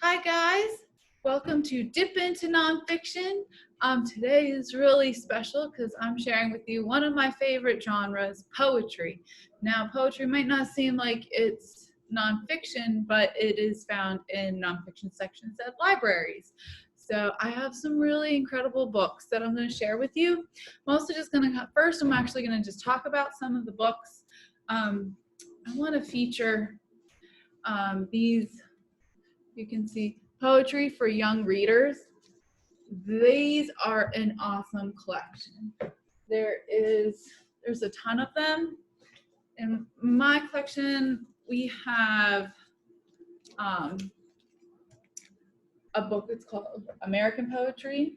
Hi guys, welcome to Dip Into Nonfiction. Today is really special because I'm sharing with you one of my favorite genres, poetry. Now, poetry might not seem like it's nonfiction, but it is found in nonfiction sections at libraries. So I have some really incredible books that I'm going to share with you. First, I'm actually going to just talk about some of the books. I want to feature these. You can see poetry for young readers. These are an awesome collection. There's a ton of them. In my collection, we have a book that's called American Poetry.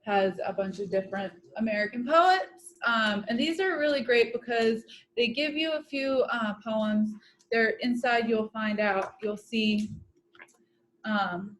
Has a bunch of different American poets. And these are really great because they give you a few poems. They're inside, you'll see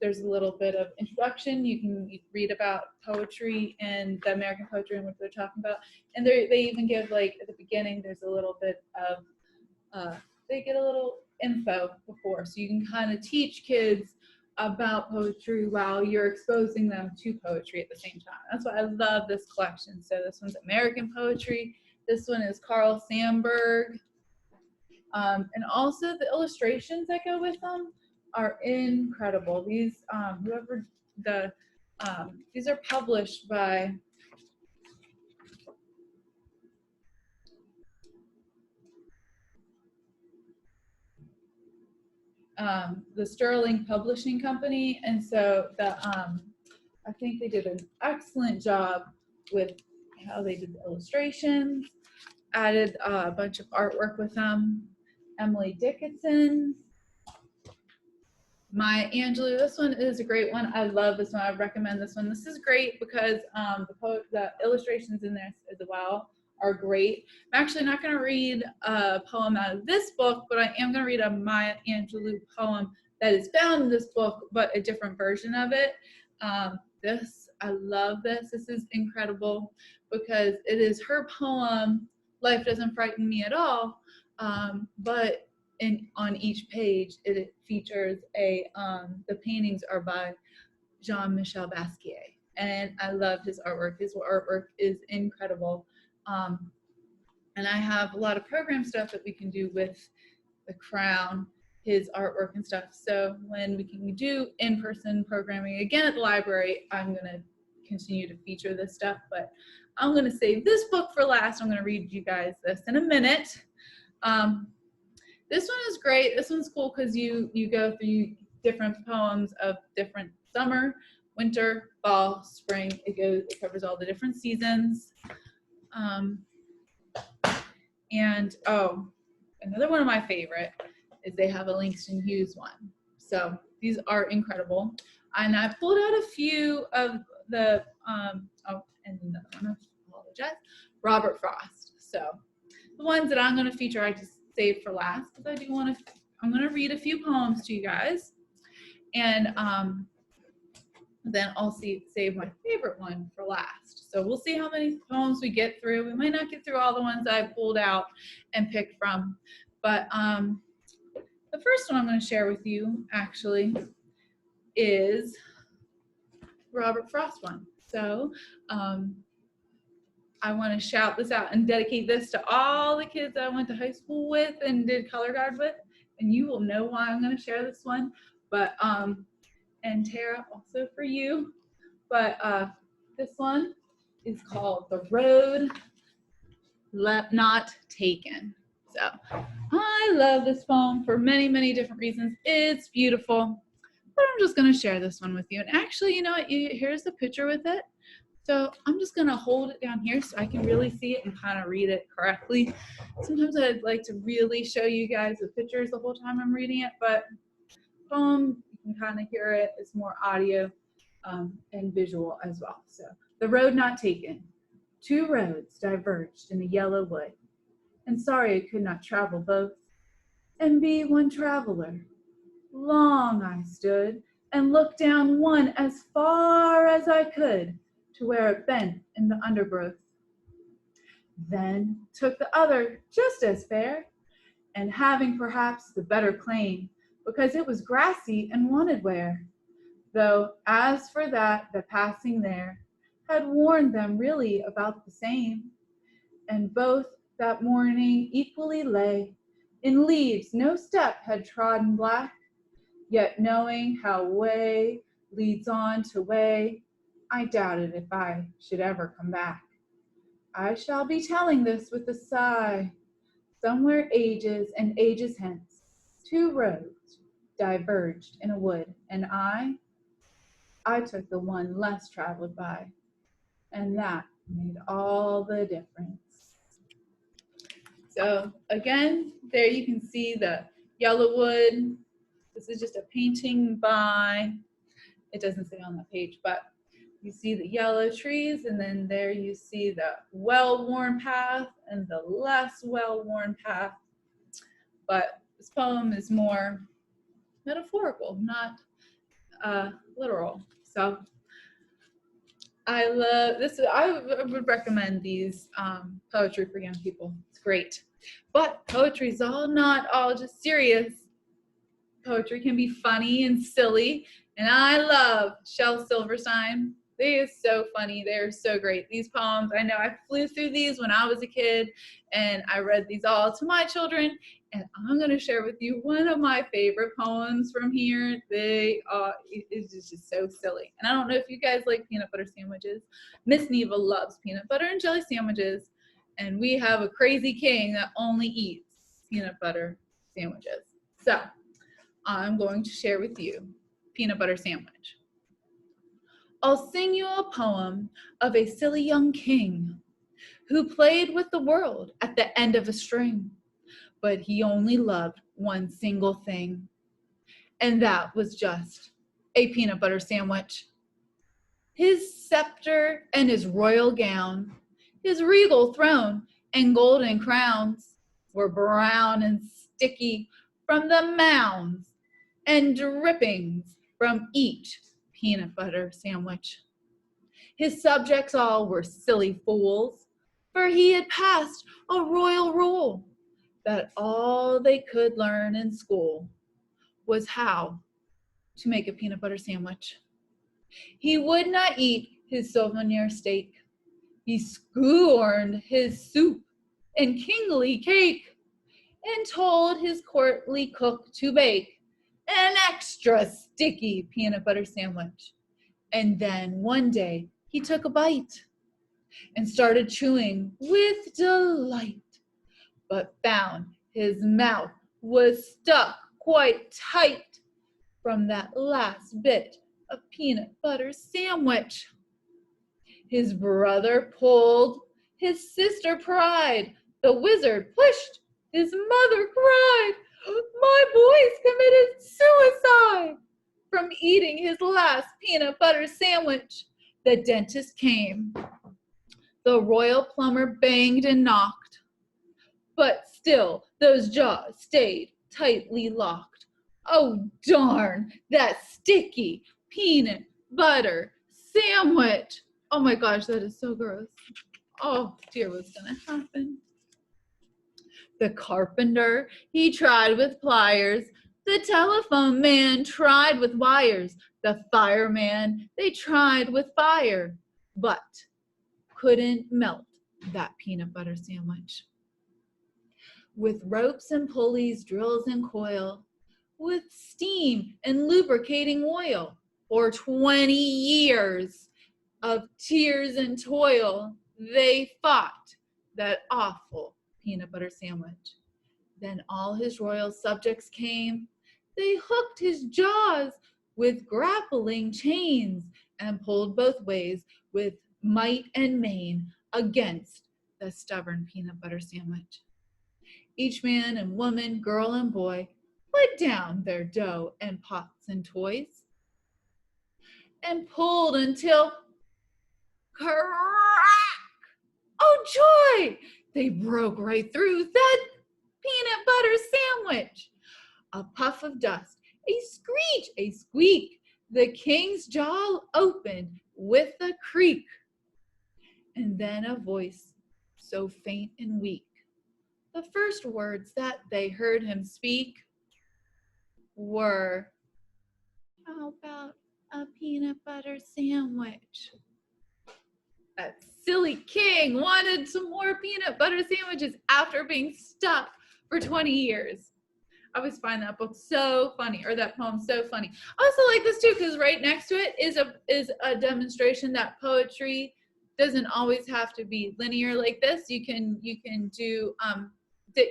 there's a little bit of introduction. You can read about poetry and the American poetry and what they're talking about. And they even give, like, at the beginning, there's a little bit of, they get a little info before. So you can kind of teach kids about poetry while you're exposing them to poetry at the same time. That's why I love this collection. So this one's American poetry. This one is Carl Sandburg. And also the illustrations that go with them are incredible. These these are published by the Sterling Publishing Company, and so I think they did an excellent job with how they did the illustrations. Added a bunch of artwork with them. Emily Dickinson. My Angelou, this one is a great one. I love this one. I recommend this one. This is great because the illustrations in this as well are great. I'm actually not going to read a poem out of this book, but I am going to read a Maya Angelou poem that is found in this book, but a different version of it. I love this. This is incredible because it is her poem, Life Doesn't Frighten Me at All, but on each page it features the paintings are by Jean-Michel Basquiay, and I love his artwork. His artwork is incredible, and I have a lot of program stuff that we can do with the Crown, his artwork and stuff. So when we can do in-person programming again at the library, I'm going to continue to feature this stuff, but I'm going to save this book for last. I'm going to read you guys this in a minute. This one is great. This one's cool because you go through different poems of different summer, winter, fall, spring. It covers all the different seasons. And another one of my favorite is they have a Langston Hughes one. So these are incredible. And I pulled out a few of the and another one, I apologize, Robert Frost. So the ones that I'm going to feature, I just saved for last because I'm going to read a few poems to you guys, and then I'll save my favorite one for last. So we'll see how many poems we get through. We might not get through all the ones I pulled out and picked from, but the first one I'm going to share with you actually is Robert Frost one. So I want to shout this out and dedicate this to all the kids I went to high school with and did color guard with, and you will know why I'm going to share this one. But and Tara, also for you. But this one is called The Road Not Taken. So I love this poem for many, many different reasons. It's beautiful, but I'm just going to share this one with you. And actually, you know what? Here's the picture with it. So I'm just going to hold it down here so I can really see it and kind of read it correctly. Sometimes I'd like to really show you guys the pictures the whole time I'm reading it, but poem, you can kind of hear it. It's more audio and visual as well. So The Road Not Taken. Two roads diverged in a yellow wood, and sorry I could not travel both and be one traveler. Long I stood and looked down one as far as I could to where it bent in the undergrowth. Then took the other just as fair, and having perhaps the better claim, because it was grassy and wanted wear. Though as for that, the passing there had warned them really about the same, and both that morning equally lay in leaves no step had trodden black, yet knowing how way leads on to way, I doubted if I should ever come back. I shall be telling this with a sigh. Somewhere ages and ages hence, two roads diverged in a wood, and I took the one less traveled by, and that made all the difference. So again, there you can see the yellow wood. This is just a painting by, it doesn't say on the page, but you see the yellow trees, and then there you see the well-worn path and the less well-worn path. But this poem is more metaphorical, not literal. So I love this. I would recommend these poetry for young people. It's great. But poetry is not all just serious. Poetry can be funny and silly. And I love Shel Silverstein. They are so funny. They're so great. These poems, I know I flew through these when I was a kid, and I read these all to my children. And I'm going to share with you one of my favorite poems from here. It's just so silly. And I don't know if you guys like peanut butter sandwiches. Miss Neva loves peanut butter and jelly sandwiches. And we have a crazy king that only eats peanut butter sandwiches. So I'm going to share with you peanut butter sandwich. I'll sing you a poem of a silly young king who played with the world at the end of a string, but he only loved one single thing, and that was just a peanut butter sandwich. His scepter and his royal gown, his regal throne and golden crowns were brown and sticky from the mounds and drippings from each peanut butter sandwich. His subjects all were silly fools, for he had passed a royal rule that all they could learn in school was how to make a peanut butter sandwich. He would not eat his souvenir steak. He scorned his soup and kingly cake, and told his courtly cook to bake an extra sticky peanut butter sandwich. And then one day he took a bite and started chewing with delight, but found his mouth was stuck quite tight from that last bit of peanut butter sandwich. His brother pulled, his sister pried, the wizard pushed, his mother cried, "My boy's committed suicide!" From eating his last peanut butter sandwich. The dentist came. The royal plumber banged and knocked, but still those jaws stayed tightly locked. Oh, darn that sticky peanut butter sandwich. Oh my gosh, that is so gross. Oh dear, what's gonna happen? The carpenter, he tried with pliers. The telephone man tried with wires. The fireman, they tried with fire, but couldn't melt that peanut butter sandwich. With ropes and pulleys, drills and coil, with steam and lubricating oil, for 20 years of tears and toil, they fought that awful peanut butter sandwich. Then all his royal subjects came. They hooked his jaws with grappling chains and pulled both ways with might and main against the stubborn peanut butter sandwich. Each man and woman, girl and boy, put down their dough and pots and toys and pulled until crack! Oh joy! They broke right through that peanut butter sandwich. A puff of dust, a screech, a squeak. The king's jaw opened with a creak. And then a voice so faint and weak, the first words that they heard him speak. were, how about a peanut butter sandwich? That silly king wanted some more peanut butter sandwiches after being stuck for 20 years. I always find that book so funny, or that poem so funny. I also like this too, because right next to it is a demonstration that poetry doesn't always have to be linear like this. You can do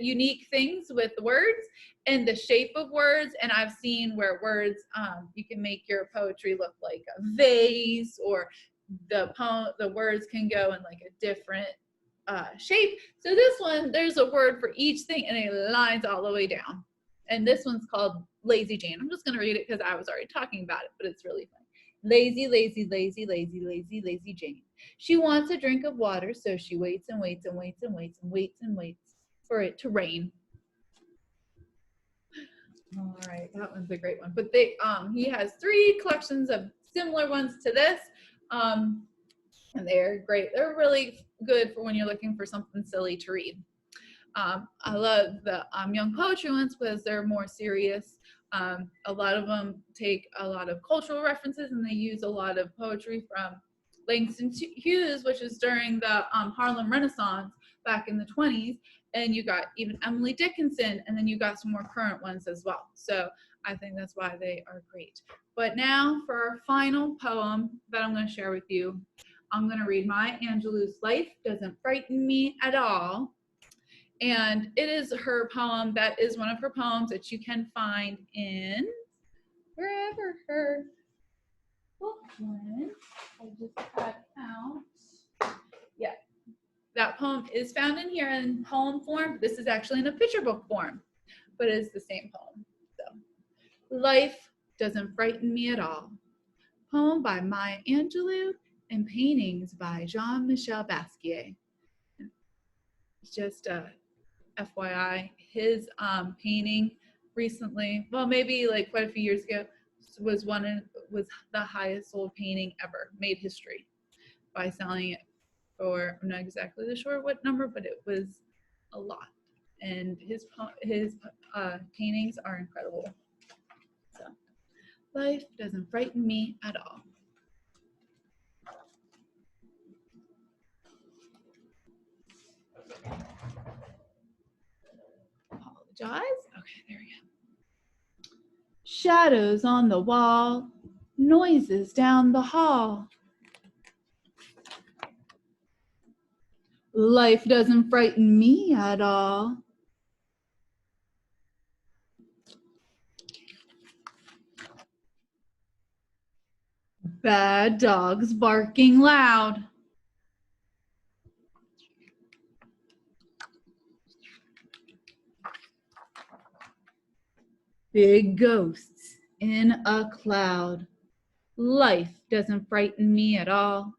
unique things with words and the shape of words. And I've seen where words, you can make your poetry look like a vase, or the words can go in like a different shape. So this one, there's a word for each thing, and it lines all the way down. And this one's called Lazy Jane. I'm just going to read it because I was already talking about it, but it's really funny. Lazy, lazy, lazy, lazy, lazy, lazy Jane. She wants a drink of water, so she waits and waits and waits and waits and waits and waits for it to rain. All right, that one's a great one. But he has 3 collections of similar ones to this, and they're great. They're really good for when you're looking for something silly to read. I love the young poetry ones because they're more serious. A lot of them take a lot of cultural references, and they use a lot of poetry from Langston Hughes, which is during the Harlem Renaissance back in the 20s. And you got even Emily Dickinson, and then you got some more current ones as well. So I think that's why they are great. But now for our final poem that I'm going to share with you, I'm going to read Maya Angelou's Life Doesn't Frighten Me at All. And it is her poem that is one of her poems that you can find in wherever her book went. I just got out. Yeah, that poem is found in here in poem form. This is actually in a picture book form, but it is the same poem. So, Life Doesn't Frighten Me at All. Poem by Maya Angelou and paintings by Jean-Michel Basquiay. Just FYI, his painting recently, well, maybe like quite a few years ago, was the highest sold painting ever, made history by selling it for, I'm not exactly sure what number, but it was a lot. And his paintings are incredible. So, life doesn't frighten me at all. Apologize. Okay, there we go. Shadows on the wall, noises down the hall. Life doesn't frighten me at all. Bad dogs barking loud. Big ghosts in a cloud. Life doesn't frighten me at all.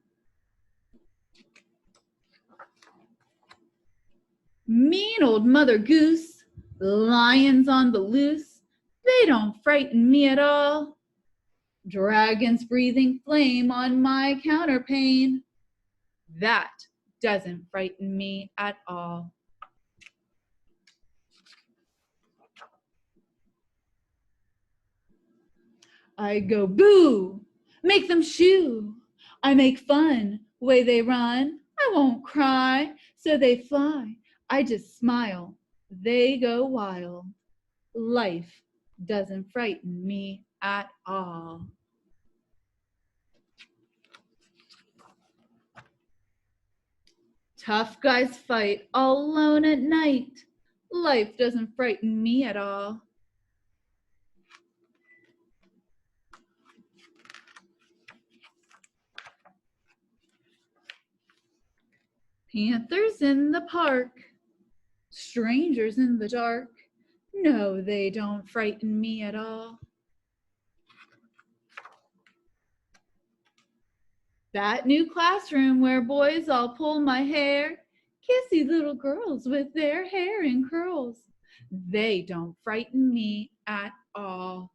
Mean old Mother Goose, lions on the loose, they don't frighten me at all. Dragons breathing flame on my counterpane, that doesn't frighten me at all. I go boo, make them shoo. I make fun, way they run. I won't cry, so they fly. I just smile, they go wild. Life doesn't frighten me at all. Tough guys fight all alone at night. Life doesn't frighten me at all. Panthers in the park, strangers in the dark. No, they don't frighten me at all. That new classroom where boys all pull my hair, kissy little girls with their hair in curls, they don't frighten me at all.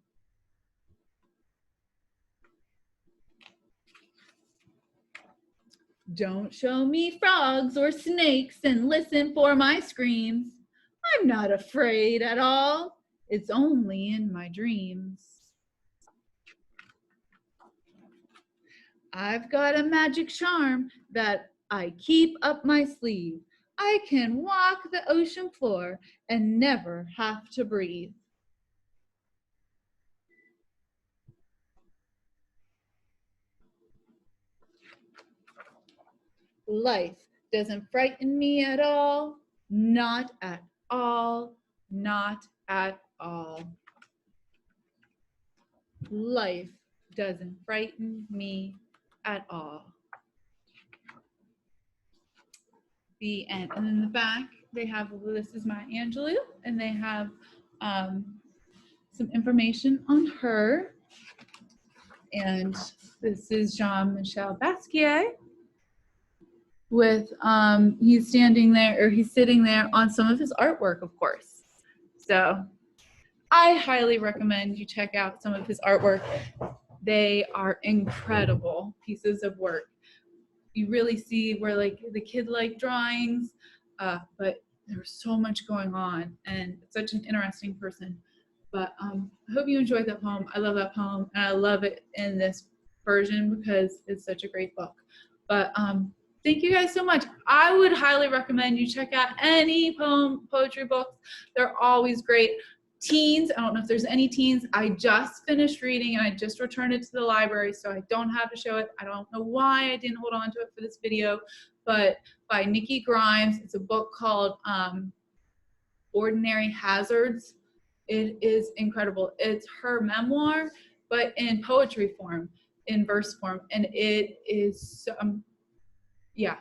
Don't show me frogs or snakes and listen for my screams. I'm not afraid at all. It's only in my dreams. I've got a magic charm that I keep up my sleeve. I can walk the ocean floor and never have to breathe. Life doesn't frighten me at all. Not at all. Not at all. Life doesn't frighten me at all. The end. And in the back, they have, this is my Angelou, and they have some information on her. And this is Jean-Michel Basquiay with, he's standing there, or he's sitting there on some of his artwork, of course. So I highly recommend you check out some of his artwork. They are incredible pieces of work. You really see where like the kid-like drawings, but there's so much going on, and such an interesting person. But I hope you enjoyed that poem. I love that poem, and I love it in this version because it's such a great book. But thank you guys so much. I would highly recommend you check out any poetry books. They're always great. Teens, I don't know if there's any teens. I just finished reading and I just returned it to the library, so I don't have to show it. I don't know why I didn't hold on to it for this video, but by Nikki Grimes. It's a book called Ordinary Hazards. It is incredible. It's her memoir, but in poetry form, in verse form, and it is, yeah,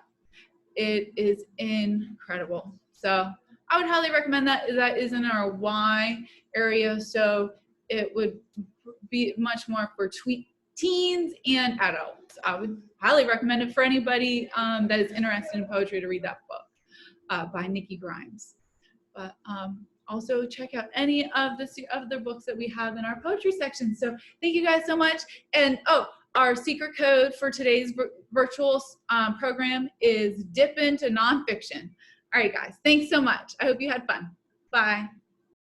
it is incredible. So I would highly recommend that. That is in our Y area, so it would be much more for teens and adults. I would highly recommend it for anybody that is interested in poetry to read that book by Nikki Grimes. But also check out any of the other books that we have in our poetry section. So thank you guys so much. And our secret code for today's virtual program is dip into nonfiction. All right, guys, thanks so much. I hope you had fun. Bye.